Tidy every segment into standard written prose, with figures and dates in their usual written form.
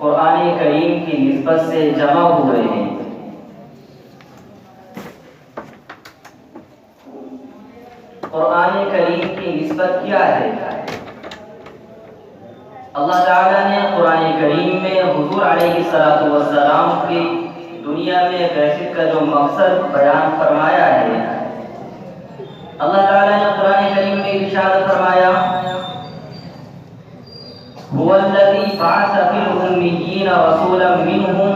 قرآن کریم کی نسبت سے جمع ہوئے ہیں۔ قرآن کریم کی نسبت کیا ہے؟ اللہ تعالیٰ نے قرآن کریم میں حضور علیہ السلام کی دنیا میں بعثت کا جو مقصد بیان فرمایا ہے، اللہ تعالیٰ نے قرآن کریم میں ارشاد فرمایا هو الذي بعث في الأميين رسولا منهم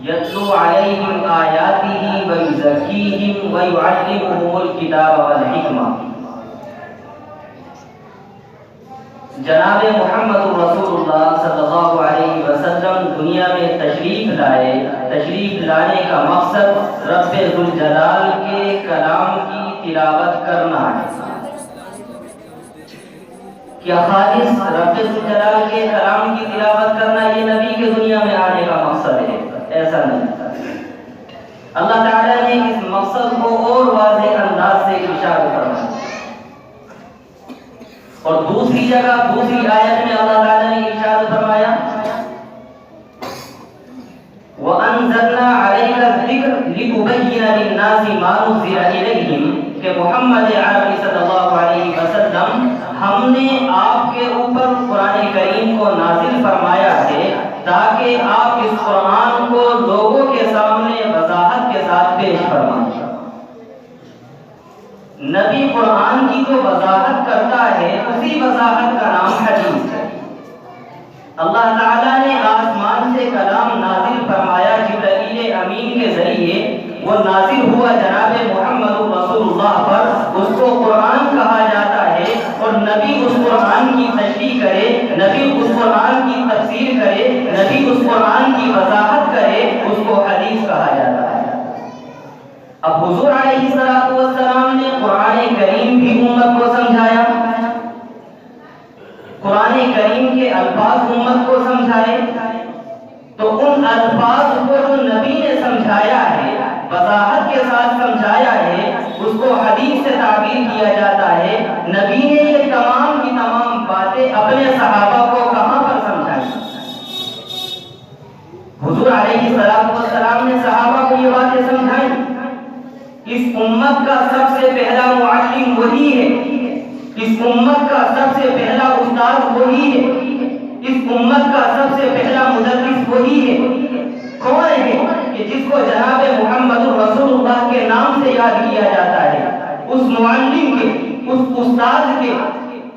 يتلو عليهم آياته ويزكيهم ويعلمهم الكتاب والحكمة۔ جناب محمد رسول اللہ صلی اللہ علیہ وسلم دنیا میں تشریف لائے۔ تشریف لانے کا مقصد رب ذوالجلال کے کلام کی تلاوت کرنا ہے۔ کیا خالص رب ذوالجلال کے کلام کی تلاوت کرنا یہ نبی کے دنیا میں آنے کا مقصد ہے؟ ایسا نہیں۔ اللہ تعالیٰ نے اس مقصد کو اور واضح انداز سے ارشاد فرمایا، اور دوسری جگہ دوسری آیت میں اللہ تعالیٰ نے ارشاد فرمایا وَأَنزَلْنَا عَلَيْكَ الذِّكْرَ لِتُبَيِّنَ لِلنَّاسِ مَا نُزِّلَ إِلَيْهِمْ کہ محمد عربی صلی اللہ علیہ وسلم ہم نے آپ کے اوپر قرآن کریم کو نازل فرمایا ہے تاکہ آپ اس قرآن کو لوگوں کے سامنے وضاحت کے ساتھ پیش فرمائیں۔ نبی قرآن کی جو وضاحت کرتا ہے اسی وضاحت کا نام حدیث ہے۔ اللہ تعالیٰ نے آسمان سے کلام نازل فرمایا جبرائیل امین کے ذریعے، وہ نازل ہوا جناب محمد رسول اللہ پر، اس کو قرآن کہا جاتا ہے، اور نبی اس قرآن کی تشریح کرے، نبی اس قرآن کی تفسیر کرے، نبی اس قرآن کی وضاحت کرے، اس کو حدیث کہا جاتا ہے۔ اب حضور علیہ السلام نے قرآن کریم بھی امت کو سمجھایا، قرآن کریم کے الفاظ امت کو سمجھائے، تو ان الفاظ کو جو نبی نے سمجھایا ہے، وضاحت کے ساتھ سمجھایا ہے، اس کو حدیث سے تعبیر کیا جاتا ہے۔ نبی نے یہ تمام کی تمام باتیں اپنے صحابہ کو کہاں پر سمجھائی؟ حضور علیہ السلام نے صحابہ کو یہ باتیں سمجھائی۔ اس امت کا سب سے پہلا معلم وہی ہے، اس امت کا سب سے پہلا استاد وہی ہے، اس امت کا سب سے پہلا مدرس وہی ہے۔ کون ہے کہ جس کو جناب محمد رسول اللہ کے نام سے یاد کیا جاتا ہے؟ اس معلم کے، اس استاد کے،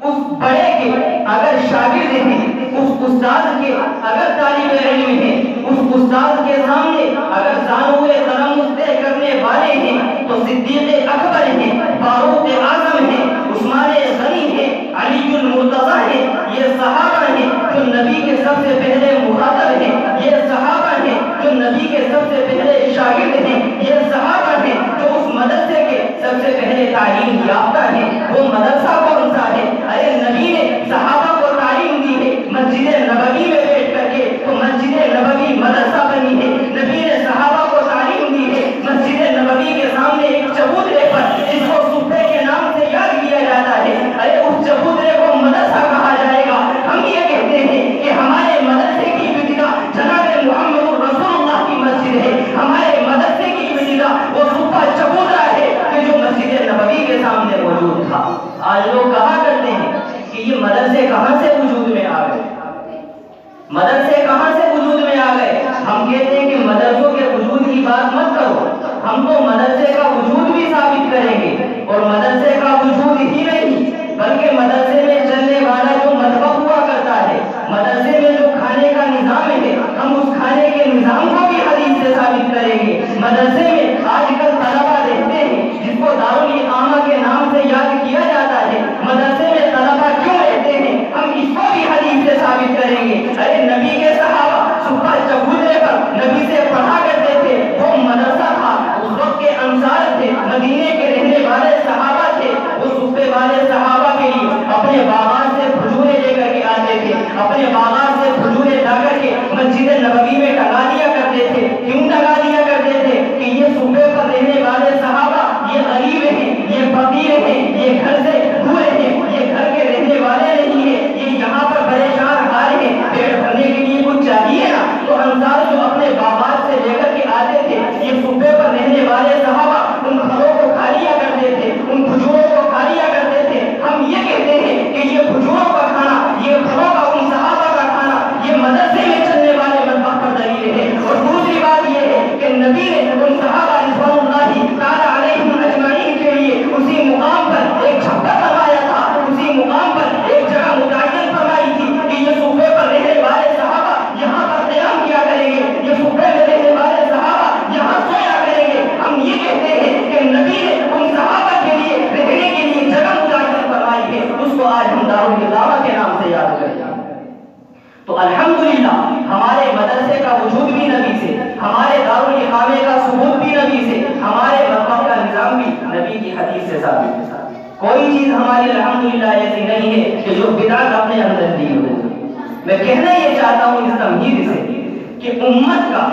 اس بڑے کے اگر شاگرد ہیں، اس استاد کے اگر طالب علم ہیں، اس استاد کے سامنے اگر زانوئے تلمس طے کرنے والے ہیں تو صدیق اکبر ہیں، فاروق اعظم ہیں، عثمان غنی ہیں، علی المرتضی ہیں۔ یہ صحابہ ہیں جو نبی کے سب سے پہلے مخاطب ہیں، یہ صحابہ ہیں جو نبی کے سب سے پہلے شاگرد ہیں، یہ صحابہ ہیں جو اس مدرسے کے سب سے پہلے تعلیم یافتہ ہیں۔ وہ مدرسہ کون سا ہے؟ ارے نبی نے صحابہ کو تعلیم دی ہے مسجد نبوی میں بیٹھ کر کے، تو مسجد نبوی مدرسہ بنی ہے۔ نبی نے صحابہ کو تعلیم دی ہے مسجد نبوی کے سامنے ایک چبوترے پر، جس کو صفحے کے نام سے یاد کیا جاتا ہے، ارے اس چبوترے کو مدرسہ کہا جائے گا۔ ہم یہ کہتے ہیں کہ ہمارے مدرسے کی ابتدا جناب محمد رسول اللہ کی مسجد ہے، ہمارے مدرسے کی ابتدا وہ صفحہ چبوترا ہے کہ جو مسجد نبوی کے سامنے موجود تھا۔ آج لوگ کہا کرتے ہیں کہ یہ مدرسے کہاں سے وجود میں آ گئے، مدرسے کہاں سے وجود میں آ گئے؟ ہم کہتے ہیں کہ مدرسوں کے وجود کی بات مت کرو، ہم تو مدرسے کا وجود بھی ثابت کریں گے، اور مدرسے کا وجود ہی نہیں بلکہ مدرسے میں چلنے والا جو مطبخ ہوا کرتا ہے، مدرسے میں جو کھانے کا نظام ہے، ہم اس کھانے کے نظام کو بھی حدیث سے ثابت کریں گے۔ مدرسے میں آج کل طلبہ رہتے ہیں جس کو دارالاقامہ کے نام سے یاد کیا جاتا ہے، مدرسے میں طلبہ کیوں رہتے ہیں، ہم اس کو بھی حدیث سے ثابت کریں گے۔ ارے نبی کے صحابہ صبح چبوترے پر نبی سے پڑھا کرتے تھے، وہ مدرسہ تھا، اس وقت کے انصار تھے، مدینے کے رہنے والے صحابہ تھے، وہ صفے والے صحابہ کے لیے اپنے باغات سے کھجورے لے کر کے آتے تھے، اپنے باغات سے کھجورے لا کر کے مسجد نبوی میں ٹنگا دیا کرتے تھے۔ کیوں ٹنگا دیا کرتے تھے؟ کہ یہ صوبے پر رہنے والے صحابہ یہ غریب ہیں، یہ فقیر ہیں، یہ گھر سے دور ہیں، یہ گھر کے رہنے والے نہیں ہیں، یہ یہاں پر پریشان حال ہیں، پیڑ الحمدللہ ہمارے مدرسے کا وجود بھی نبی سے، ہمارے دارالاقامے کا ثبوت بھی نبی سے، ہمارے مذہب کا نظام بھی نبی کی حدیث سے ثابت ہے۔ کوئی چیز ہماری الحمدللہ ایسی نہیں ہے کہ جو بدعت اپنے اندر دی ہو۔ میں کہنا یہ چاہتا ہوں اس تمہید سے کہ امت کا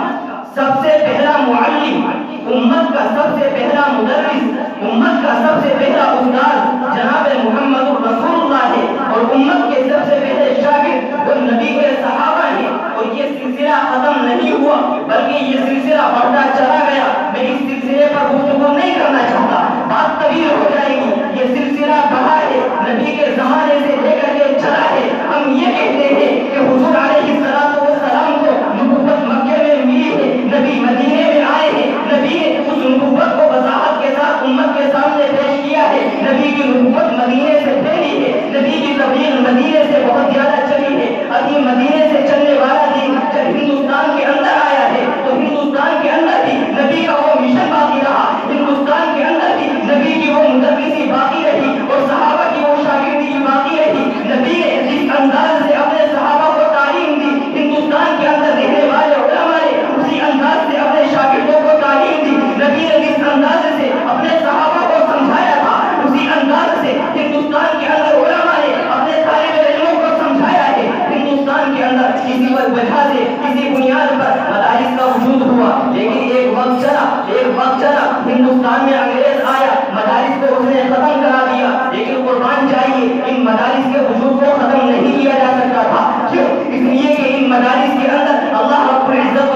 سب سے پہلا معلم، امت کا سب سے پہلا مدرس، امت کا سب سے پہلا استاد جناب محمد رسول اللہ ہے، اور امت کے سب سے پہلے شاگرد وہ نبی کے صحابہ ہیں۔ اور یہ سلسلہ ختم نہیں ہوا بلکہ یہ سلسلہ بڑھتا چلا گیا۔ میں اس سلسلے پر گفتگو نہیں کرنا چاہتا، بات طویل ہو جائے گی۔ یہ سلسلہ بڑھا ہے، نبی کے زمانے سے لے کر کے چلا ہے۔ ہم یہ کہتے ہیں کہ حضور علیہ السلام کو نبوت مکے میں ملی ہے، نبی مدینے میں آئے ہیں، نبی نے اس نبوت کو وضاحت کے ساتھ امت کے سامنے پیش کیا ہے۔ نبی کی نبوت مدینے سے پھیلی ہے، نبی کی تبلیغ مدینے سے بہت زیادہ چلی ہے۔ اب یہ مدینے سے چلنے والا دین جب ہندوستان کے اندر آیا ہے تو ہندوستان کے اندر بھی نبی کا وہ مشن باقی رہا، ہندوستان کے اندر بھی نبی کی وہ مدرسی باقی رہی اور صحابہ کی وہ شاگردی باقی رہی۔ نبی نے جس انداز سے اپنے صحابہ کو تعلیم دی، ہندوستان کے اندر رہنے والے علماء نے اسی انداز سے اپنے شاگردوں کو تعلیم دی۔ نبی نے جس انداز سے اپنے صحابہ کو سمجھایا تھا، اسی انداز سے ہندوستان کے اندر علماء نے اپنے طالب علموں کو سمجھایا ہے۔ ہندوستان کے اندر کسی وجہ سے کسی بنیاد پر مدارس کا وجود ہوا، لیکن ایک وقت چلا ہندوستان میں انگریز آیا، مدارس کو اس نے ختم کرا دیا۔ لیکن قربان جائیے ان مدارس کے وجود کو ختم نہیں کیا جا سکتا تھا۔ کیوں؟ اس لیے کہ ان مدارس کے اندر اللہ رب العزت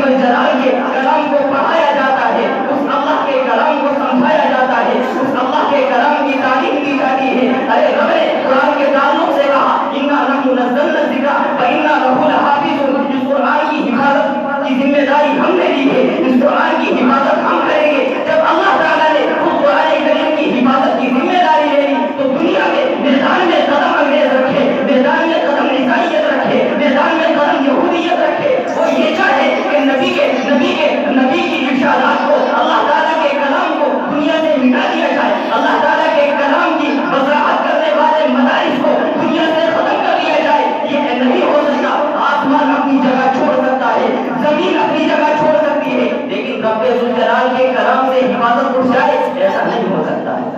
والجلال کے کلام کو پڑھایا جاتا ہے، اس اللہ کے کلام کو سمجھایا جاتا ہے، اس اللہ کے کلام کی تعلیم کی جاتی ہے۔ ارے رب نے قرآن کے تعلق سے کہا اِنَّا نَحْنُ نَزَّلْنَا الذِّكْرَ وَإِنَّا لَهُ لَحَافِظُونَ۔ اس قرآن کی حفاظت کی ذمہ داری ہم نے لی ہے، اس قرآن کی حفاظت ہم کریں گے۔ جب اللہ تعالیٰ نے اس قرآن کریم کی حفاظت کی ذمہ داری لے لی تو دنیا کے میدان میں قدم انگریز رکھے، میدان میں قدم عیسائیت رکھے، میدان میں قدم یہودیت رکھے، وہ یہ چاہے کہ نبی کی ارشادات کو، اللہ تعالیٰ کے کلام کو دنیا سے مٹا دیا جائے، اللہ تعالیٰ کے کلام کی وضاحت کرنے والے مدارس کو دنیا سے ختم کر دیا جائے۔ یہ نہیں ہو سکتا۔ آسمان اپنی جگہ چھوڑ سکتا ہے، زمین اپنی جگہ چھوڑ سکتی ہے، لیکن رب ذوالجلال کے کلام سے حفاظت اٹھ جائے ایسا نہیں ہو سکتا ہے۔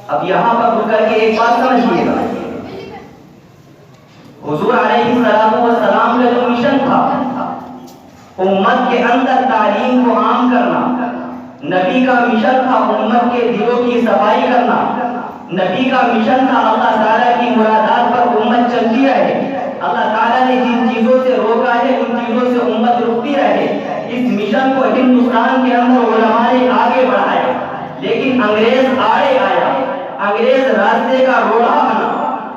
اب یہاں پر رک کر کے ایک بات سمجھیے گا، حضور علیہ السلام کا جو مشن تھا امت کے اندر تعلیم کو عام کرنا، نبی کا مشن تھا امت کے دلوں کی صفائی کرنا، نبی کا مشن تھا اللہ تعالیٰ کی مرادات پر امت چلتی رہے۔ اللہ تعالیٰ نے جن چیزوں سے روکا ہے ان چیزوں سے امت رکتی رہے۔ اس مشن کو ہندوستان کے اندر علماء نے آگے بڑھایا، لیکن انگریز آڑے آیا، انگریز راستے کا روڑا بنا،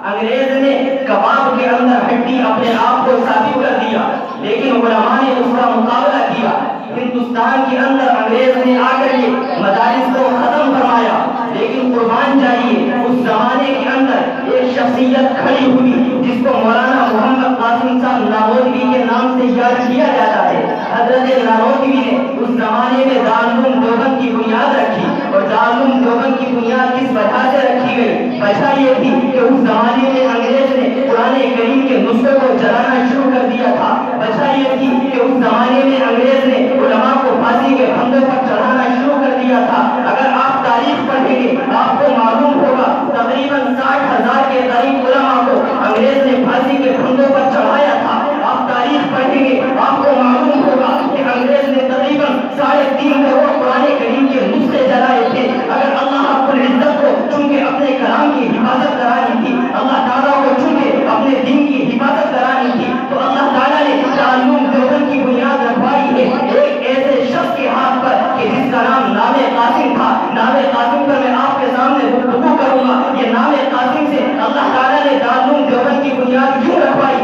انگریز نے کباب کے اندر ہڈی اپنے آپ کو ثابت کر دیا، لیکن علماء نے اس کا مقابلہ کیا۔ ہندوستان کے اندر انگریز نے آ کر کے مدارس کو ختم فرمایا، لیکن قربان جائیے اس زمانے کے اندر ایک شخصیت کھڑی ہوئی جس کو مولانا محمد قاسم صاحب نانوتوی کے نام سے یاد کیا جاتا ہے۔ حضرت نانوتوی نے اس زمانے میں دارالعلوم دیوبند کی بنیاد رکھی، اور دارالعلوم دیوبند کی بنیاد کس وجہ سے رکھی گئی؟ وجہ یہ تھی کہ اس زمانے میں انگریز نے قرآن کریم کے نسخے کو جلانا شروع کر دیا تھا۔ وجہ یہ تھی کہ اس زمانے میں انگریز نے علماء کو پھانسی کے پھندوں پر چڑھانا شروع کر دیا تھا۔ اگر آپ تاریخ پڑھیں گے آپ کو معلوم ہوگا تقریباً 60,000 کے قریب علماء کو انگریز نے پھانسی کے پھندوں پر چڑھایا تھا۔ آپ تاریخ پڑھیں گے آپ کو معلوم ہوگا کہ انگریز نے تقریباً 3.5 کروڑ قرآن کریم کے نسخے جلائے تھے۔ اگر اللہ رب العزت کو چونکہ اپنے کلام کی حفاظت کرانی تھی، اللہ تعالیٰ کو چونکہ اپنے دین کی حفاظت کرانی تھی، تو اللہ تعالیٰ نے دارالعلوم دیوبند کی بنیاد رکھوائی ہے ایک ایسے شخص کے ہاتھ پر کہ جس کا نام نام قاسم تھا۔ نام قاسم پر میں آپ کے سامنے گفتگو کروں گا۔ یہ نام قاسم سے اللہ تعالیٰ نے دارالعلوم دیوبند کی بنیاد کیوں رکھوائی؟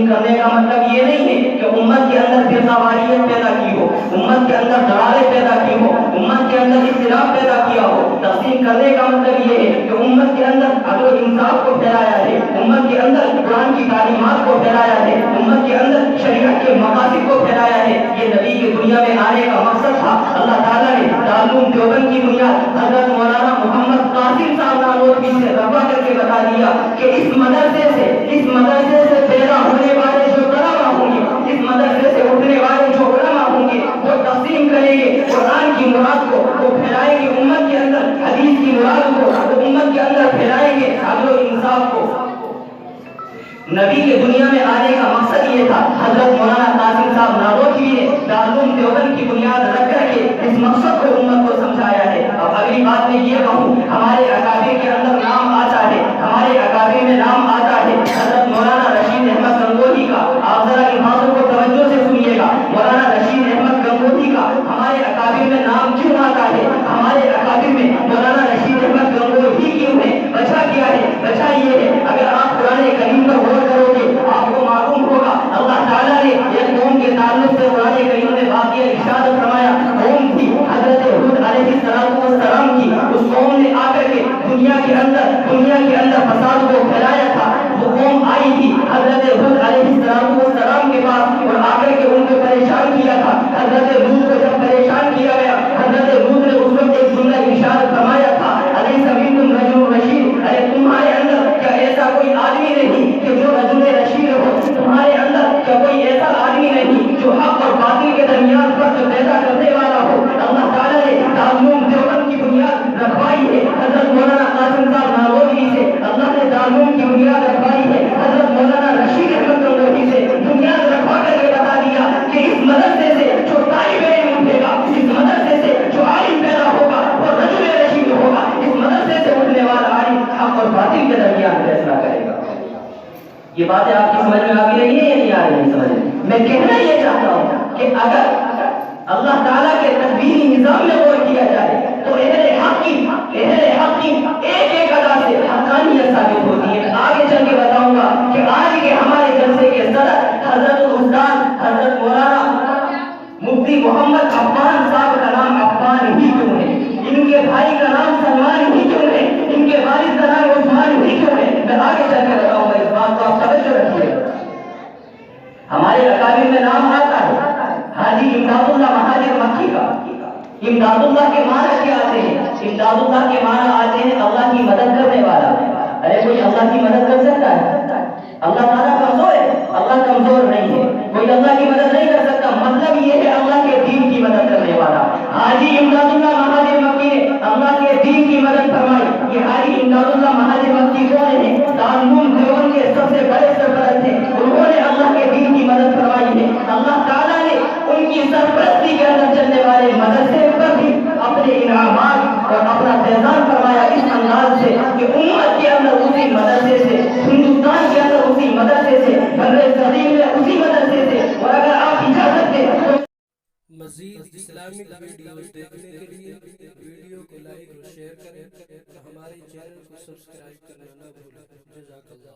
تقسیم کرنے کا مطلب یہ نہیں ہے کہ امت کے اندر فرقواریت پیدا کی ہو، امت کے اندر دراڑیں پیدا کی ہو، امت کے اندر اختلاف پیدا کیا ہو۔ تقسیم کرنے کا مطلب یہ ہے کہ امت کے اندر عدل و انصاف کو پھیلایا ہے، امت کے اندر قرآن کی تعلیمات کو پھیلایا ہے، امت کے اندر شریعت کے مقاصد کو پھیلایا ہے۔ یہ نبی کی دنیا میں آنے کا مقصد تھا۔ اللہ تعالیٰ نے دارالعلوم دیوبند کی بنیاد حضرت مولانا محمد قاسم صاحب نانوتوی سے رفع کر کے بتا دیا کہ اس مدرسے سے پیدا ہونے والے جو طلبا ہوں گے، اس مدرسے سے اٹھنے والے جو علماء ہوں گے، وہ تقسیم کریں گے قرآن کی مراد کو، وہ پھیلائیں گے امت کے اندر حدیث کی مراد کو، وہ امت کے اندر پھیلائیں گے عدل و انصاف کو۔ نبی کے دنیا میں آنے کا مقصد یہ تھا۔ حضرت مولانا قاسم صاحب نانوتوی نے دارالعلوم دیوبند کی بنیاد رکھ کر کے اس مقصد کو امت کو سمجھایا ہے۔ اب اگلی بات میں یہ کہوں، ہمارے اکابر کے اندر نام آتا ہے، ہمارے اکابر میں نام آتا ہے حضرت مولانا رشید احمد گنگوہی کا۔ آپ ذرا ان باتوں کو توجہ سے سنیے گا۔ مولانا رشید احمد گنگوہی کا ہمارے اکابر میں نام کیوں آتا ہے؟ ہمارے اکابر میں مولانا رشید احمد گنگوہی کیوں ہے؟ وجہ کیا ہے؟ وجہ یہ ہے، اگر آپ قرآن کریم پر غور کرو گے آپ کو معلوم ہوگا اللہ تعالیٰ نے ایک قوم کے تعلق سے قرآن کریم میں واقعہ ارشاد فرمایا۔ قوم تھی حضرت ہود علیہ السلام کی، اس قوم نے آ کر کے دنیا کے اندر فساد کو پھیلایا تھا۔ وہ قوم آئی تھی حضرت ہود علیہ السلام کے پاس اور آ کر کے ان کو پریشان کیا تھا۔ حضرت لوط کو جب پریشان کیا گیا، حضرت لوط نے اس وقت ایک جملہ ارشاد فرمایا تھا، علیہ منکم رجل رشید، ارے تمہارے اندر کیا ایسا کوئی آدمی نہیں کہ جو رجل رشید ہو؟ تمہارے اندر کیا کوئی ایسا آدمی نہیں جو حق اور باطل کے درمیان فرق پیدا کرنے والا ہو؟ اللہ تعالیٰ نے دارالعلوم دیوبند کی بنیاد رکھوائی ہے حضرت مولانا قاسم صاحب نانوتوی سے، اللہ نے دارالعلوم کی بنیاد رکھوائی ہے حضرت مولانا رشید احمد گنگوہی سے۔ بنیاد رکھوا کر کے بتا دیا کہ اس مدرسے سے جو طالب علم اٹھے گا، اس مدرسے سے جو عالم پیدا ہوگا وہ رجل رشید ہوگا۔ اس مدرسے سے اٹھنے والا عالم حق اور باطل کے درمیان فیصلہ کرے گا۔ یہ باتیں آپ کی سمجھ میں آ بھی رہی ہیں یا نہیں آ رہی سمجھ میں؟ میں کہنا یہ چاہتا ہوں کہ اگر اللہ تعالیٰ کے تدبیری نظام میں غور کیا جائے تو اہل حق کی ایک ایک ادا سے حقانیت ثابت ہوتی ہے۔ آگے چل کے بتاؤں گا کہ آج کے ہمارے جلسے کے صدر حضرت الاستاذ حضرت مولانا مفتی محمد عفان صاحب کا نام عفان ہی کیوں ہے؟ ان کے بھائی کا نام سلمان ہی کیوں ہے؟ ان کے والد کا نام عثمان ہی کیوں ہے؟ میں آگے چل کے بتاؤں گا، اس بات کو آپ توجہ رکھیے۔ ہمارے اکابر میں نام آتا ہے حاجی امداد اللہ مہاجر مکی کا۔ امداد اللہ کے معنی کیا آتے ہیں؟ امداد اللہ کے معنی آتے ہیں اللہ کی مدد کرنے والا۔ ارے کوئی اللہ کی مدد کر سکتا ہے؟ اللہ تعالیٰ کمزور ہے؟ اللہ کمزور نہیں ہے، کوئی اللہ کی مدد نہیں کر سکتا۔ مطلب یہ ہے اللہ کے دین کی مدد کرنے والا۔ حاجی امداد اللہ مہاجر مکی نے اللہ کے دین کی مدد فرمائی۔ یہ حاجی امداد اللہ مہاجر مکی کون ہے؟ دارالعلوم دیوبند کے سب سے بڑے سرپرست ہیں، انہوں نے اللہ کے دین کی مدد فرمائی ہے۔ اللہ تعالیٰ نے ان کی سرپرستی کے اندر چلنے والے مدرسے پر بھی اپنے انعامات اور اپنا فیضان فرمایا اس انداز سے کہ امت کے اندر اسی مدرسے سے، ہندوستان کے اندر اسی مدرسے سے، بر صغیر میں اسی مدرسے سے، اور اگر آپ اجازت دیں تو مزید اسلامک ویڈیوز دیکھنے کے لیے ویڈیو کو لائک اور شیئر کریں اور ہمارے چینل کو سبسکرائب کرنا نہ بھولیں۔ جزاک اللہ۔